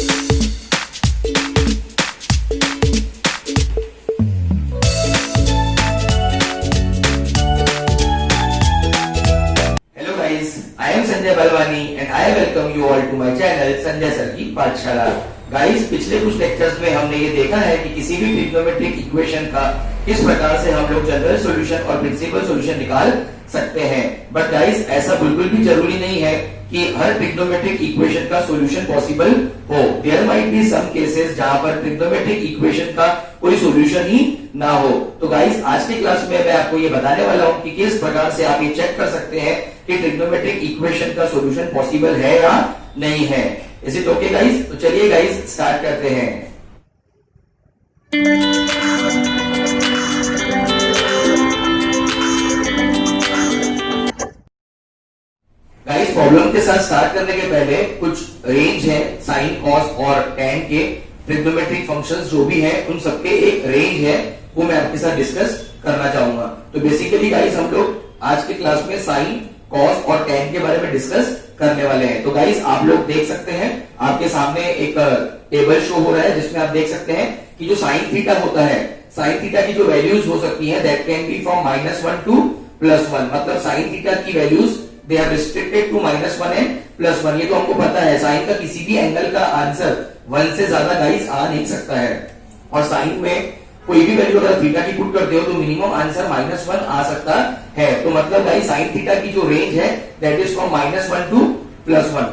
I am Sanjay Balwani and I welcome you all to my channel Sanjay sir की पाठशाला। Guys, पिछले कुछ lectures में हमने ये देखा है कि किसी भी ट्रिग्नोमेट्रिक इक्वेशन का किस प्रकार से हम लोग जनरल सॉल्यूशन और प्रिंसिपल सॉल्यूशन निकाल सकते हैं। बट गाइस, ऐसा बिल्कुल भी जरूरी नहीं है कि हर ट्रिग्नोमेट्रिक इक्वेशन का सॉल्यूशन पॉसिबल हो। There might be some cases जहां पर ट्रिग्नोमेट्रिक इक्वेशन का कोई सॉल्यूशन ही ना हो। तो गाइस, आज की क्लास में मैं आपको ये बताने वाला हूं कि किस प्रकार से आप ये चेक कर सकते हैं कि ट्रिग्नोमेट्रिक इक्वेशन का सॉल्यूशन पॉसिबल है या नहीं है। Is it okay guys? तो चलिए गाइस स्टार्ट करते हैं। गाइस, प्रॉब्लम के साथ स्टार्ट करने के पहले कुछ रेंज है साइन, कॉस और टैन के ट्रिग्नोमेट्रिक फंक्शंस जो भी हैं, उन सबके एक रेंज है, वो मैं आपके साथ डिस्कस करना चाहूंगा। तो बेसिकली गाइस, हम लोग आज के क्लास में साइन, कॉस और टैन के बारे में डिस्कस करने वाले हैं। तो गाइस, आप लोग देख सकते हैं, आपके सामने एक टेबल शो हो रहा है जिसमें आप देख सकते हैं कि जो साइन थीटा होता है, साइन थीटा की जो वैल्यूज हो सकती है that can be from -1 to +1। मतलब साइन थीटा की values they are restricted to -1 and +1। ये तो हमको पता है, साइन का किसी भी एंगल का आंसर 1 से ज्यादा गाइस आ नहीं सकता है। और साइन में कोई भी वैल्यू अगर थीटा की पुट करते हो तो मिनिमम आंसर -1 आ सकता है। तो मतलब गाइस, साइन थीटा की जो रेंज है दैट इज फ्रॉम -1 to +1।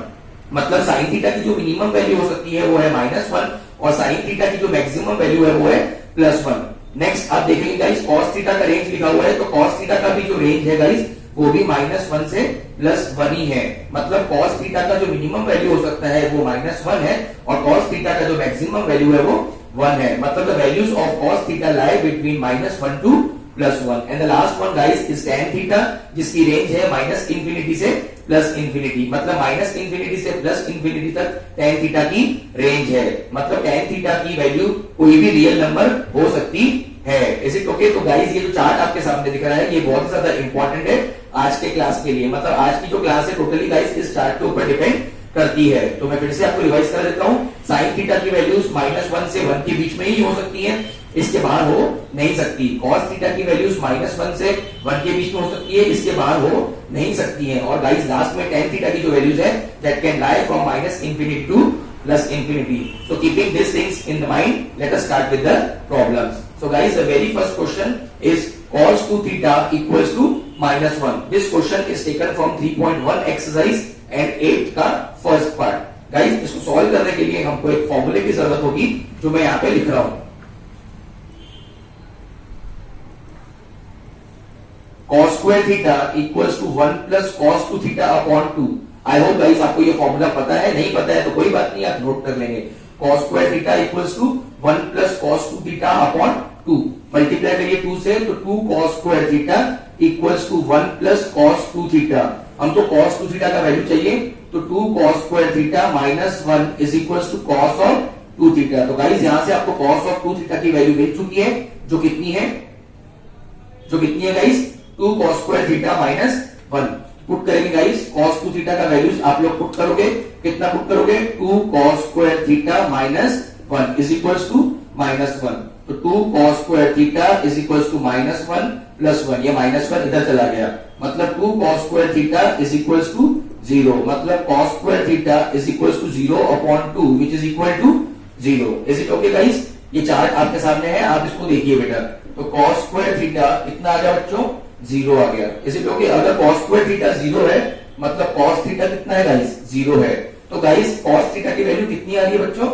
मतलब साइन थीटा की जो मिनिमम वैल्यू हो सकती है वो है -1 और साइन थीटा की जो मैक्सिमम वैल्यू है वो है +1। नेक्स्ट आप देखेंगे गाइस, कॉस थीटा का रेंज लिखा हुआ है, तो कॉस थीटा का भी जो रेंज है गाइस वो भी -1 से +1 ही है। मतलब कॉस थीटा का जो मिनिमम वैल्यू हो सकता है वो -1 है और कॉस थीटा का जो मैक्सिमम वैल्यू है वो 1 है। मतलब the values of cos theta lie between -1 to +1। And the last one guys is tan theta, जिसकी रेंज है -∞ से +∞। मतलब -∞ से +∞ तक टैन थीटा की रेंज है। मतलब टैन थीटा की वैल्यू कोई भी रियल नंबर हो सकती है। Is it okay? तो गाइस, ये जो चार्ट आपके सामने दिख रहा है ये बहुत ज्यादा इंपॉर्टेंट है आज के क्लास के लिए। मतलब आज की जो क्लास है टोटली गाइस इस चार्ट के ऊपर डिपेंड करती है। तो मैं फिर से आपको रिवाइज कर देता हूँ। साइन थीटा की वैल्यूज -1 से 1 के बीच में ही हो सकती है, इसके बाहर हो नहीं सकती। कॉस थीटा की वैल्यूज -1 से 1 के बीच में हो सकती है, इसके बाहर हो नहीं सकती है। और गाइस, लास्ट में टैन थीटा की जो वैल्यूज है that can lie from -∞ to +∞। So keeping these things in the mind, let us start with the problems. So guys, the very first question is cos 2 theta equals to -1. This question is taken from 3.1 exercise and 8 का first part. Guys, इसको solve करने के लिए हमको एक फॉर्मूले की जरूरत होगी जो मैं यहाँ पे लिख रहा हूं। cos square theta equals to 1 plus cos 2 theta upon 2। I hope guys आपको ये फॉर्मूला पता है, नहीं पता है तो कोई बात नहीं, आप नोट कर लेंगे। cos square theta equals to 1 plus cos 2 theta upon 2। Multiply करिए 2 से तो 2 cos square theta equals to 1 plus cos 2 theta। हमको cos 2 theta का वैल्यू चाहिए, तो 2 cos square theta -1 is equals to cos of 2 theta। तो गाइस, यहां से आपको cos of 2 theta की वैल्यू मिल चुकी है, जो कितनी है guys? 2 cos square theta -1। Put करेंगे गाइस, cos 2 थीटा का वैल्यूज आप लोग पुट करोगे, कितना पुट करोगे? 2 cos square theta -1 is equals to -1। तो 2 cos square theta is equals to -1 +1। ये -1 इधर चला गया, मतलब 2 cos square theta is equals to 0। मतलब cos square theta is equals to 0 upon 2 which is equal to 0। Is it okay guys? ये chart आपके सामने है, आप इसको देखिए बेटा। तो cos square theta कितना आ गया बच्चों? 0 आ गया। Is it okay? अगर cos square theta 0 है मतलब cos थीटा कितना है गाइस? 0 है। तो गाइस, cos थीटा की वैल्यू कितनी आ रही है बच्चों?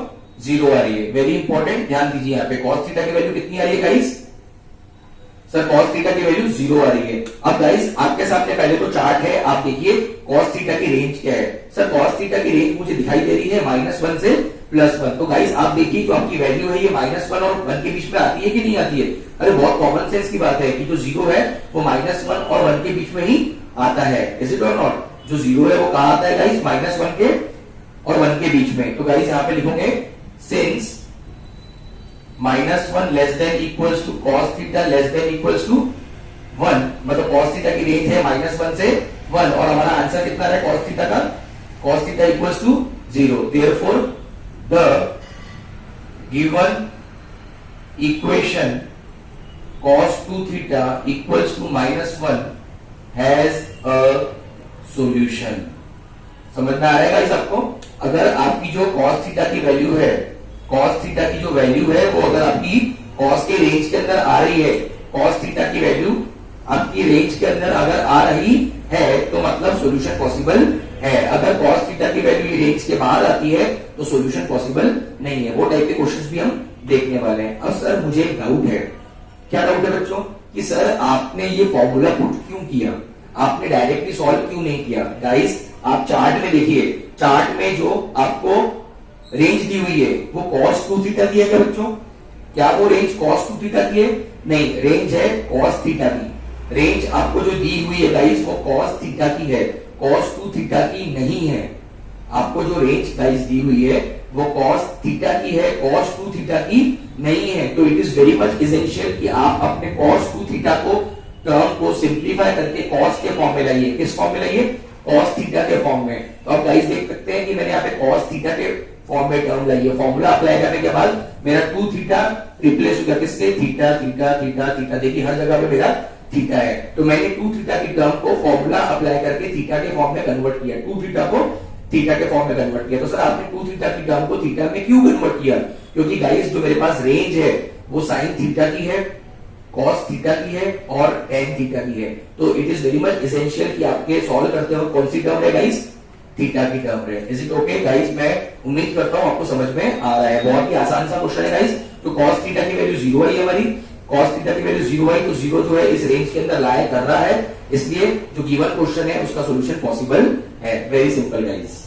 0 आ रही है। वेरी इंपॉर्टेंट, ध्यान दीजिए यहाँ पे। cos थीटा की वैल्यू कितनी आ रही है गाइस? सर, cos थीटा की वैल्यू 0 आ रही है। अब गाइस, आपके सामने पहले तो चार्ट है, आप देखिए cos थीटा की रेंज क्या है। सर, cos थीटा की रेंज मुझे दिखाई दे रही है -1 से +1। तो गाइस, आप देखिए जो आपकी वैल्यू है ये -1 और 1 के बीच में आती है कि नहीं आती है? अरे बहुत कॉमन सेंस की बात है कि जो 0 है वो -1 और 1 के बीच में ही आता है। इज इट और नॉट? जो 0 है वो कहां आता है गाइस? -1 के और 1 के बीच में। तो गाइस, यहां पे लिखोगे since -1 less than equals to cos theta less than equals to 1। मतलब cos थीटा की रेंज है -1 से 1 और हमारा आंसर कितना है cos थीटा का? cos theta equals to 0। Therefore the given equation cos 2 theta equals to -1 has a solution। समझ में आ रहा है आपको? अगर आपकी जो cos थीटा की वैल्यू है, cos थीटा की जो वैल्यू है वो अगर आपकी cos के रेंज के अंदर आ रही है, cos थीटा की वैल्यू आपकी रेंज के अंदर अगर आ रही है तो मतलब सॉल्यूशन पॉसिबल है। अगर cos थीटा की वैल्यू रेंज के बाहर आती है तो सॉल्यूशन पॉसिबल नहीं है। वो टाइप के क्वेश्चंस भी हम देखने वाले हैं। अब सर मुझे एक डाउट है, क्या डाउट है बच्चों कि सर आपने ये फॉर्मूला पुट क्यों किया, आपने डायरेक्टली सॉल्व क्यों नहीं किया? गाइस आप चार्ट में देखिए, चार्ट में जो आपको रेंज दी हुई है वो cos 2 थीटा की है क्या बच्चों? क्या वो रेंज cos 2 थीटा की है? नहीं, रेंज है cos थीटा की। रेंज आपको जो दी हुई है गाइस वो cos थीटा की है, cos 2 थीटा की नहीं है। आपको जो रेंज गाइस दी हुई है वो cos थीटा की है, cos 2 थीटा की नहीं है। तो it is very much essential कि आप अपने cos 2 थीटा को टर्म को सिंप्लीफाई करके cos के फॉर्म में लाइए। किस फॉर्म में लाइए? cos थीटा के फॉर्म में। तो आप गाइस देख सकते हैं कि मैंने यहाँ पे cos थीटा के फॉर्म में टर्म लाई है। फॉर्मूला अप्लाई करने के बाद मेरा 2 थीटा रिप्लेस हो गया किससे? Theta theta theta theta. देखिए हर जगह पे मेरा थीटा है, तो मैंने 2 थीटा की टर्म को फॉर्मूला अप्लाई करके थीटा के फॉर्म में कन्वर्ट किया, 2 थीटा को थीटा के फॉर्म में कन्वर्ट किया। तो सर आपने 2 थीटा की टर्म को थीटा में क्यों कन्वर्ट किया? क्योंकि गाइस जो मेरे पास रेंज है वो साइन थीटा की है, cos थीटा की है और tan थीटा की है। तो it is very much essential कि आपके सॉल्व करते हो कौन सी टर्म है गाइस? थीटा की टर्म है। Is it okay guys? मैं उम्मीद करता हूं आपको समझ में आ रहा है। बहुत ही आसान सा क्वेश्चन है गाइस। तो cos थीटा की वैल्यू 0 आई हमारी, cos थीटा की वैल्यू 0 आई, तो 0 जो है इस रेंज के अंदर लाया कर रहा है, इसलिए जो गिवन क्वेश्चन है उसका सॉल्यूशन पॉसिबल है। Very simple guys.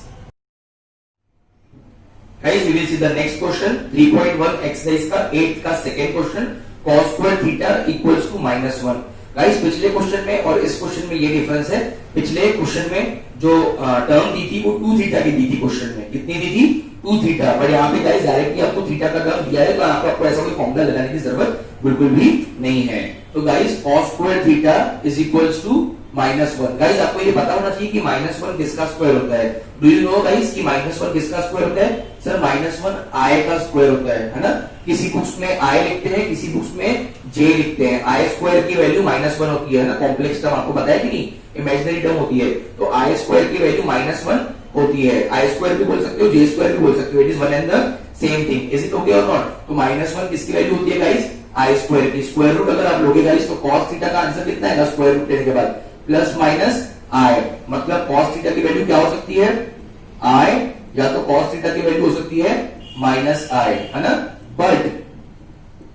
Guys, we will see the next question 3.1 exercise का 8 का second question, cos square theta equals to -1। Guys पिछले क्वेश्चन में और इस क्वेश्चन में ये डिफरेंस है। पिछले क्वेश्चन में जो टर्म दी थी वो 2 थीटा की दी थी, क्वेश्चन में कितनी दी थी? 2 थीटा। पर यहाँ पे गाइस डायरेक्टली आपको थीटा का टर्म दिया है, तो आपको ऐसा कोई फॉर्मूला लगाने की जरूरत बिल्कुल भी नहीं है। तो guys cos square theta is equals to -1। Guys आपको ये पता होना चाहिए कि -1 किसका स्क्वायर होता है। डू यू नो गाइस कि -1 किसका स्क्वायर होता है? सर -1 i का स्क्वायर होता है ना? किसी बुक्स में i लिखते हैं, किसी बुक्स में j लिखते हैं। i स्क्वायर की वैल्यू -1 होती है ना, कॉम्प्लेक्स टर्म आपको पता है कि नहीं, इमेजिनरी टर्म होती है। तो i स्क्वायर की वैल्यू -1 होती है। i स्क्वायर भी बोल सकते हो, j स्क्वायर भी बोल सकते हो, it is one and the same thing. Is it okay और नॉट? तो -1 किसकी वैल्यू होती है गाइस? i स्क्वायर की। स्क्वायर रूट अगर आप लोगे गाइस तो cos थीटा का आंसर कितना है? स्क्वायर रूट लेने के बाद प्लस माइनस i, मतलब cos थीटा की वैल्यू क्या हो सकती है? i, या तो cos थीटा की वैल्यू हो सकती है -i, है ना? But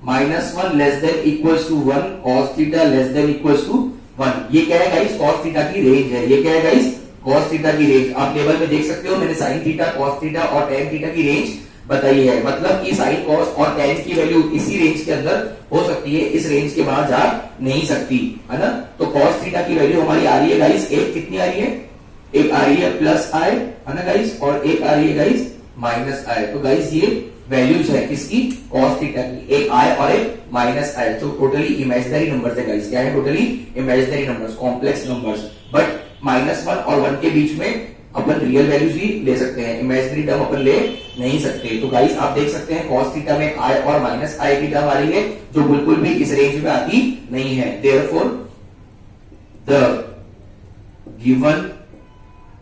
-1 less than equals to 1, cos theta less than equals to 1। ये क्या है गाइस? cos थीटा की रेंज है। ये क्या है गाइस? cos थीटा की रेंज। आप टेबल में देख सकते हो, मैंने sin थीटा, cos थीटा और tan थीटा की रेंज बताई है। मतलब कि sin, cos और tan की वैल्यू इसी रेंज के अंदर हो सकती है, इस रेंज के बाहर जा नहीं सकती, है ना? तो cos थीटा की वैल्यू हमारी आ रही है गाइस, एक कितनी आ रही है? एक आ रही है +i, है ना गाइस, और एक आ रही है गाइस -i। तो गाइस ये वैल्यूज है किसकी? cos थीटा की, एक i और एक -i। तो टोटली इमेजिनरी नंबर्स है गाइस। क्या है? Totally imaginary numbers, complex numbers. But -1 और 1 के बीच में अपन रियल वैल्यूज ही ले सकते हैं, इमेजिनरी टर्म अपन ले नहीं सकते। तो गाइस आप देख सकते हैं cos थीटा में i और -i की टर्म आ रही है, जो बिल्कुल भी इस रेंज में आती नहीं है। Therefore the given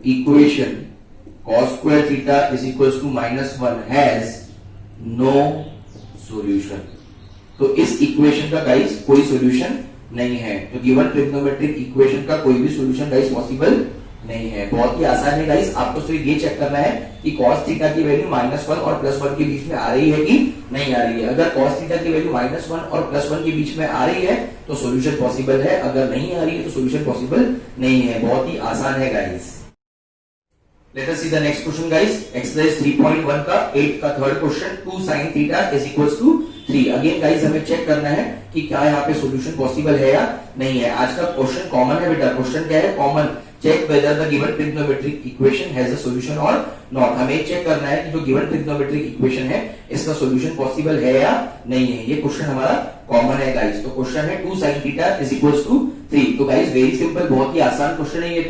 equation cos square theta is equals to -1 has no solution. तो इस इक्वेशन का गाइस कोई सॉल्यूशन नहीं है। तो गिवन ट्रिग्नोमेट्रिक इक्वेशन का कोई भी सॉल्यूशन गाइस पॉसिबल नहीं है। बहुत ही आसान है गाइस, आपको सिर्फ ये चेक करना है कि cos थीटा की वैल्यू -1 और +1 के बीच में आ रही है कि नहीं आ रही है। अगर cos थीटा की वैल्यू -1 और +1 के बीच में आ रही है तो सॉल्यूशन पॉसिबल है, अगर नहीं आ रही है तो सॉल्यूशन पॉसिबल नहीं है। बहुत ही आसान है guys. Let us see the next question guys, exercise 3.1 का 8 का third question, 2 sin theta is equals to 3। Again guys हमें चेक करना है कि क्या यहाँ पे सॉल्यूशन पॉसिबल है या नहीं है। आज का क्वेश्चन कॉमन है बेटा, क्वेश्चन क्या है? Common. Check whether the given trigonometric equation has a solution और नॉट। हमें चेक करना है कि जो गिवन ट्रिग्नोमेट्रिक इक्वेशन है इसका सॉल्यूशन पॉसिबल है या नहीं है। ये क्वेश्चन हमारा कॉमन है गाइस। तो क्वेश्चन है 2 sin theta is equals to 3। तो गाइस वेरी सिंपल, बहुत ही आसान क्वेश्चन है ये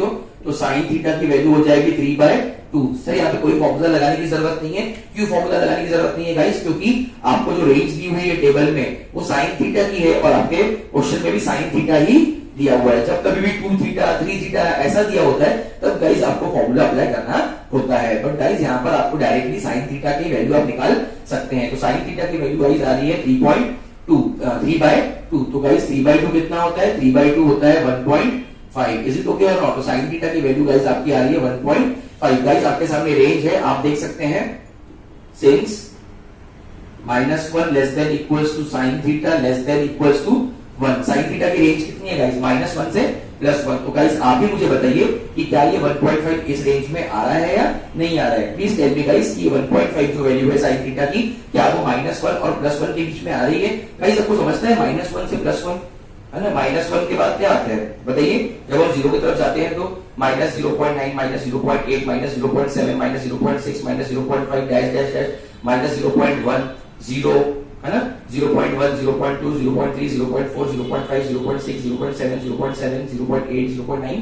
तो साइन थीटा की वैल्यू हो जाएगी 3/2। सर यहाँ पे कोई फॉर्मूला लगाने की जरूरत नहीं है। क्यों फॉर्मूला लगाने की जरूरत नहीं है गाइस? क्योंकि आपको जो रेंज दी हुई है टेबल में वो साइन थीटा की है और आपके क्वेश्चन में भी साइन थीटा ही दिया हुआ है। जब कभी भी 2 थीटा 3 थीटा ऐसा दिया होता है तब गाइस आपको फॉर्मूला अप्लाई करना होता है। बट गाइस यहाँ पर आपको डायरेक्टली साइन थीटा की वैल्यू आप निकाल सकते हैं। तो साइन थीटा की वैल्यू गाइस आ रही है 3/2। तो गाइस 3/2 कितना होता है? 3/2 होता है 1.5। इज इट ओके और नॉट? तो साइन थीटा की वैल्यू गाइस आपकी आ रही है 1.5। गाइस आपके सामने रेंज है, आप देख सकते हैं since -1 less than equals to sine theta less than equals to 1। Sine theta की रेंज कितनी है गाइस? -1 से +1। तो गाइस आप ही मुझे बताइए कि क्या ये 1.5 इस रेंज में आ रहा है या नहीं आ रहा है? प्लीज टेल मी गाइस कि 1.5 जो वैल्यू है साइन थीटा की, क्या वो -1 और +1 के बीच में आ रही है? गाइस सबको समझता है -1 से +1 है ना। -1 के बाद क्या आता है बताइए? जब हम 0 की तरफ जाते हैं तो -0.9 -0.8 -0.7 -0.6 -0.5 डैश डैश डैश -0.1 0 है ना, 0.1 0.2 0.3 0.4 0.5 0.6 0.7 0.7 0.8 0.9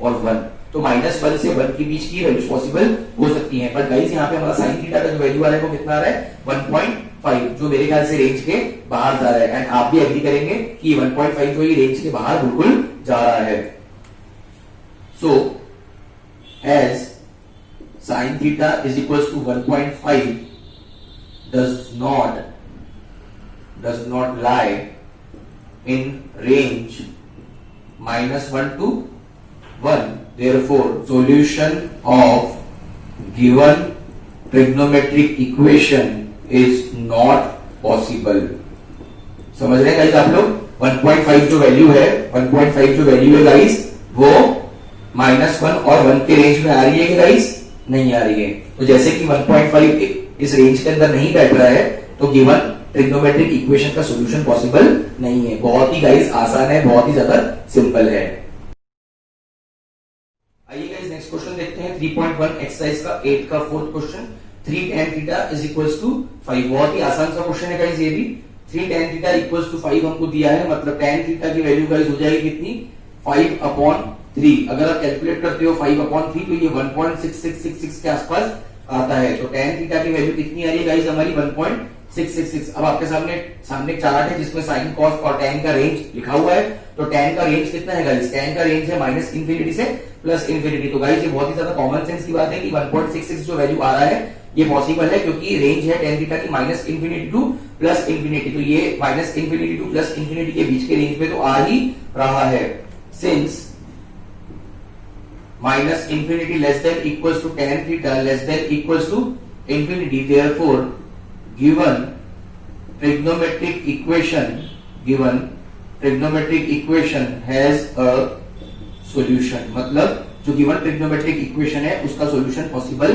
और 1। तो -1 से 1 के बीच की वैल्यूज पॉसिबल हो सकती हैं। पर गाइस यहाँ पे हमारा साइन थीटा का जो वैल्यू आ रहा है वो कितना आ रहा है? 1.5, जो मेरे ख्याल से रेंज के बाहर जा रहा है। एंड आप भी एग्री करेंगे कि 1.5 जो ये रेंज के बाहर बिल्कुल जा रहा है। So as sine theta is equal to 1.5 does not lie in range -1 to 1. Therefore, solution of given trigonometric equation is not possible. समझ रहे हैं गाइस आप लोग? 1.5 जो वैल्यू है, 1.5 जो वैल्यू है गाइस, वो -1 और 1 के रेंज में आ रही है कि गाइस? नहीं आ रही है। तो जैसे कि 1.5 इस रेंज के अंदर नहीं बैठ रहा है तो गिवन ट्रिग्नोमेट्रिक इक्वेशन का सॉल्यूशन पॉसिबल नहीं है। बहुत ही गाइस आसान है, बहुत ही ज्यादा सिंपल है। आइए गाइस नेक्स्ट क्वेश्चन देखते हैं 3.1 एक्सरसाइज का 8 का 4th question. 3 tan theta is equals to 5। बहुत ही आसान सा क्वेश्चन है गाइस ये भी। 3 tan थीटा इक्वल्स टू 5 हमको दिया है, मतलब tan थीटा की वैल्यू गाइस हो जाएगी कितनी? 5/3। अगर आप कैलकुलेट करते हो 5/3 तो ये 1.6666 के आसपास आता है। तो tan थीटा की वैल्यू कितनी आ रही है गाइस? हमारी 1.666। अब आपके सामने एक चार्ट है जिसमें साइन कॉस और tan का रेंज लिखा हुआ है। तो tan का रेंज कितना है गाइस? tan का रेंज है -∞ से +∞। तो गाइस ये बहुत ही ज्यादा कॉमन सेंस की बात है कि 1.66 जो वैल्यू आ रहा है ये पॉसिबल है, क्योंकि रेंज है tan थीटा की -∞ टू +∞। तो ये -∞ टू +∞ के बीच के रेंज में तो आ ही रहा है। Since -∞ less than equals to tan theta less than equals to ∞, therefore given trigonometric equation has a solution। मतलब जो गिवन ट्रिग्नोमेट्रिक इक्वेशन है उसका सॉल्यूशन पॉसिबल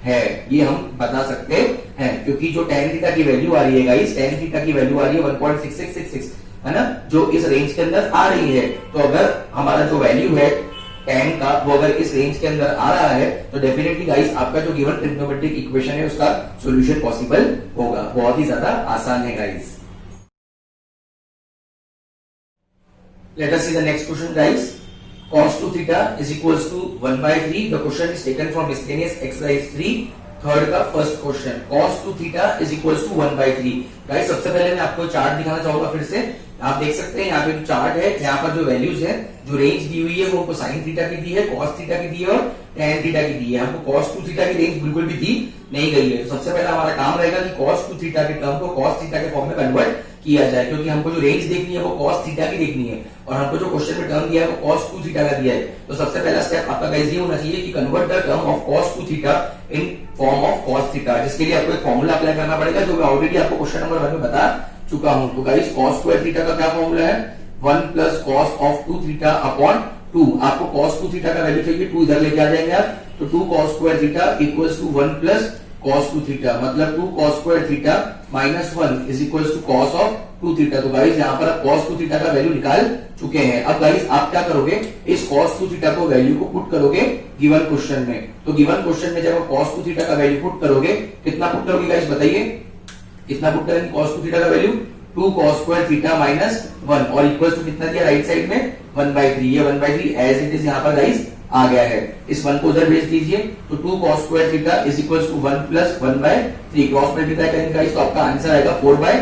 है, ये हम बता सकते हैं। क्योंकि जो tan थीटा की वैल्यू आ रही है गाइस, tan थीटा की वैल्यू आ रही है 1.6666 है ना, जो इस रेंज के अंदर आ रही है। तो अगर हमारा जो वैल्यू है tan का वो अगर इस रेंज के अंदर आ रहा है तो डेफिनेटली गाइस आपका जो गिवन ट्रिग्नोमेट्रिक इक्वेशन है उसका सॉल्यूशन पॉसिबल होगा। बहुत ही ज्यादा आसान है guys. Let us see the next question guys. cos 2 theta is equals to 1/3। The question is taken from miscellaneous exercise 3 third का first question. cos 2 theta is equals to 1/3। Guys सबसे पहले मैं आपको चार्ट दिखाना चाहूंगा फिर से। आप देख सकते हैं यहाँ पे जो चार्ट है, यहाँ पर जो वैल्यूज है, जो रेंज दी हुई है वो हमको साइन थीटा की दी है, cos थीटा की दी है और tan थीटा की दी है। हमको cos 2 थीटा की रेंज बिल्कुल भी दी नहीं गई है। तो सबसे पहला हमारा काम रहेगा कि cos 2 थीटा के टर्म को cos थीटा के फॉर्म में कन्वर्ट किया जाए, क्योंकि हमको जो रेंज देखनी है वो cos थीटा की देखनी है और हमको जो क्वेश्चन में टर्म दिया है वो cos 2 थीटा का दिया है। तो सबसे पहला स्टेप आपका गाइस ये होना चाहिए कि convert the term of cos 2 theta in form of cos theta, जिसके लिए आपको एक फॉर्मूला अप्लाई करना पड़ेगा जो मैं ऑलरेडी आपको क्वेश्चन नंबर 1 में बता चुका हूं। तो गाइस cos स्क्वायर थीटा का क्या फॉर्मूला है? 1 plus cos of 2 theta upon 2। आपको cos 2 थीटा का वैल्यू चाहिए, 2 इधर लेके आ जाएंगे आप। तो 2 cos square theta equals to 1 plus cos 2 theta, मतलब 2 cos square theta minus 1 is equals to cos of 2 theta. तो गाइस यहाँ पर आप cos 2 थीटा का वैल्यू निकाल चुके हैं। अब गाइस आप क्या करोगे? इस cos 2 थीटा को वैल्यू को पुट करोगे गिवन क्वेश्चन में। तो गिवन क्वेश्चन में जब आप cos 2 थीटा का वैल्यू पुट करोगे, कितना पुट करोगे गाइस बताइए? कितना पुट करेंगे cos 2 थीटा का value? 2 cos square theta minus 1 और इक्वल्स टू कितना दिया राइट साइड में? 1/3, ये 1/3 एज इट इज यहाँ पर गाइस आ गया है। इस 1 को उधर भेज दीजिए, तो 2 cos square theta is equal to 1 plus 1/3 cross multiply करेंगे गाइस, तो आपका आंसर आएगा 4/3।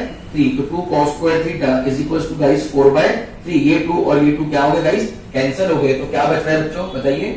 तो 2 cos square theta is equal to guys 4/3। ये 2 और ये 2 क्या हो गए गाइस, कैंसिल हो गए। तो क्या बच रहा है बच्चों बताइए,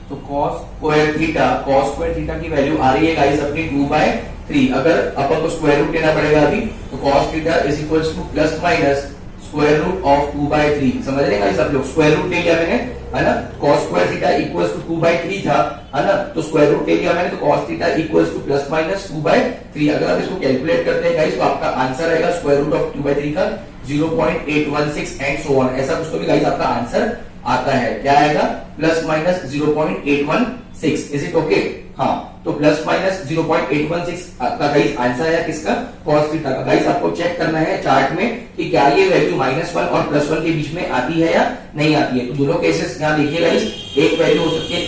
तो cos स्क्वायर थीटा की वैल्यू आ रही है गाइस अपनी 2/3। अगर अपन को स्क्वायर रूट लेना पड़ेगा अभी, तो cos theta is equal to plus minus square root of 2/3। समझ रहे हैं गाइस आप लोग, स्क्वायर रूट ले लिया मैंने, है ना। cos square theta equals to 2/3 था, है ना, तो स्क्वायर रूट ले लिया मैंने, तो cos theta equals to plus minus 2/3। अगर आप इसको कैलकुलेट करते हैं गाइस, तो आपका आंसर आएगा स्क्वायर रूट ऑफ 2/3 का 0.816 एंड सो ऑन। ऐसा कुछ तो भी गाइस आपका आंसर आता है। क्या आएगा, plus minus 0.816। Is it okay? हाँ, तो प्लस माइनस 0.816 आपका गाइस आंसर है किसका, cos थीटा का। गाइस आपको चेक करना है चार्ट में कि क्या ये वैल्यू -1 और +1 के बीच में आती है या नहीं आती है। तो दोनों केसेस यहाँ देखिए गाइस, एक वैल्यू हो सकती है,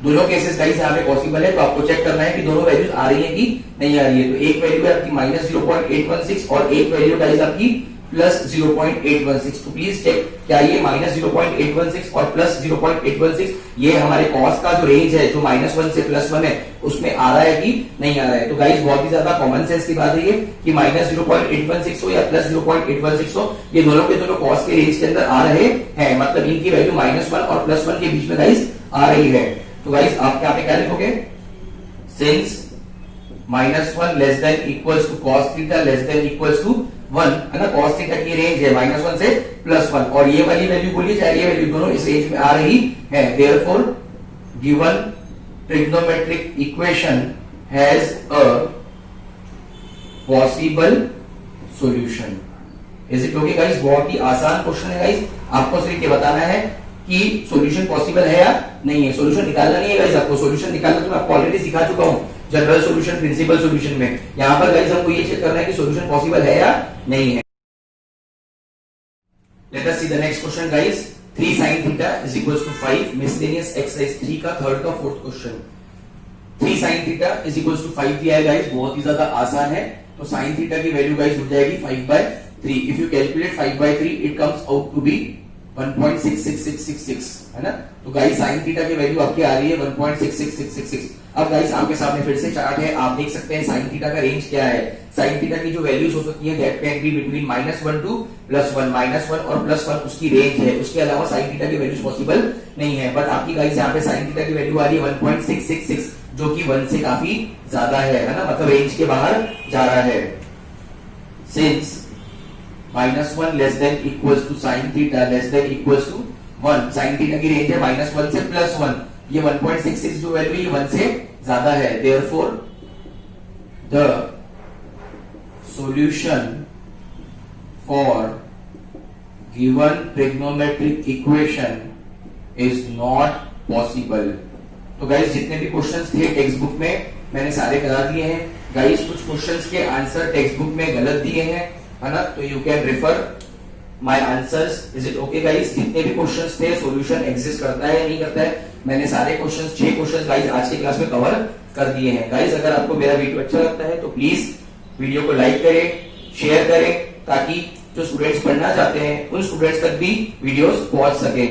दोनों केसेस गाइस यहाँ पे पॉसिबल है, तो आपको चेक करना है कि दोनों वैल्यूज आ रही है कि नहीं आ रही है। तो एक वैल्यू है आपकी -0.816 और एक वैल्यू गाइस आपकी प्लस 0.816। तो प्लीज चेक, क्या ये -0.816 और प्लस 0.816 ये हमारे कॉस का जो रेंज है, जो -1 से +1 है, उसमें आ रहा है कि नहीं आ रहा है। तो गाइस बहुत ही ज्यादा कॉमन सेंस की बात है ये, कि -0.816 हो या प्लस 0.816 हो, ये दोनों के दोनों कॉस के रेंज के अंदर आ रहे हैं, मतलब इनकी वैल्यू -1 और +1 के बीच में गाइस आ रही है। तो गाइस आप यहाँ पे क्या लिखोगे, since -1 less than equals to cos theta less than equals to 1, है ना। cos थीटा की रेंज है -1 से +1, और ये वाली वैल्यू बोलिए चाहे ये वैल्यू, दोनों इस रेंज में आ रही है। Therefore given trigonometric equation has a possible solution. Is it okay guys? बहुत ही आसान क्वेश्चन है गाइस, आपको सिर्फ ये बताना है कि सॉल्यूशन पॉसिबल है या नहीं है। सॉल्यूशन निकालना नहीं है गाइस, आपको सॉल्यूशन निकालना तो मैं आपको ऑलरेडी सिखा चुका हूं जनरल सॉल्यूशन, प्रिंसिपल सॉल्यूशन में। यहां पर गाइस हमको ये चेक करना है कि सॉल्यूशन पॉसिबल है या नहीं है। Let us see the next question guys. 3 sin theta is equals to 5, miscellaneous exercise 3 का थर्ड का fourth question. 3 sin theta is equals to 5 दिया है गाइस, बहुत ही ज्यादा आसान है। तो sin थीटा की वैल्यू गाइस हो जाएगी 5/3। If you calculate 5/3 it comes out to be 1.66666, है ना। तो गाइस sin थीटा की वैल्यू आपकी आ रही है 1.66666। अब गाइस आपके सामने फिर से चार्ट है, आप देख सकते हैं sin थीटा का रेंज क्या है। sin थीटा की जो वैल्यूज हो सकती है that can be between -1 to +1, -1 और +1 उसकी रेंज है। उसके अलावा sin थीटा की वैल्यूज पॉसिबल नहीं है। बट आपकी गाइस यहाँ पे sin थीटा की वैल्यू आ रही है 1.666, जो कि 1 से काफी ज्यादा है ना, मतलब रेंज के बाहर जा रहा है। Since -1 less than equals to sin theta less than equals to 1, sin theta की रेंज है -1 से +1, ये 1.66 जो वैल्यू है 1 से ज्यादा है। Therefore the solution for given trigonometric equation is not possible. तो गाइस जितने भी क्वेश्चंस थे टेक्स्ट बुक में मैंने सारे करा दिए हैं गाइस। कुछ क्वेश्चंस के आंसर टेक्स्ट बुक में गलत दिए हैं, है ना, तो you can refer my answers. Is it okay guys? जितने भी क्वेश्चंस थे, सॉल्यूशन एग्जिस्ट करता है या नहीं करता है, मैंने सारे क्वेश्चंस 6 क्वेश्चंस गाइस आज की क्लास में कवर कर दिए हैं। गाइस अगर आपको मेरा वीडियो अच्छा लगता है तो प्लीज वीडियो को लाइक करें, शेयर करें, ताकि जो स्टूडेंट्स पढ़ना चाहते हैं उन स्टूडेंट्स तक भी वीडियोस पहुंच सके।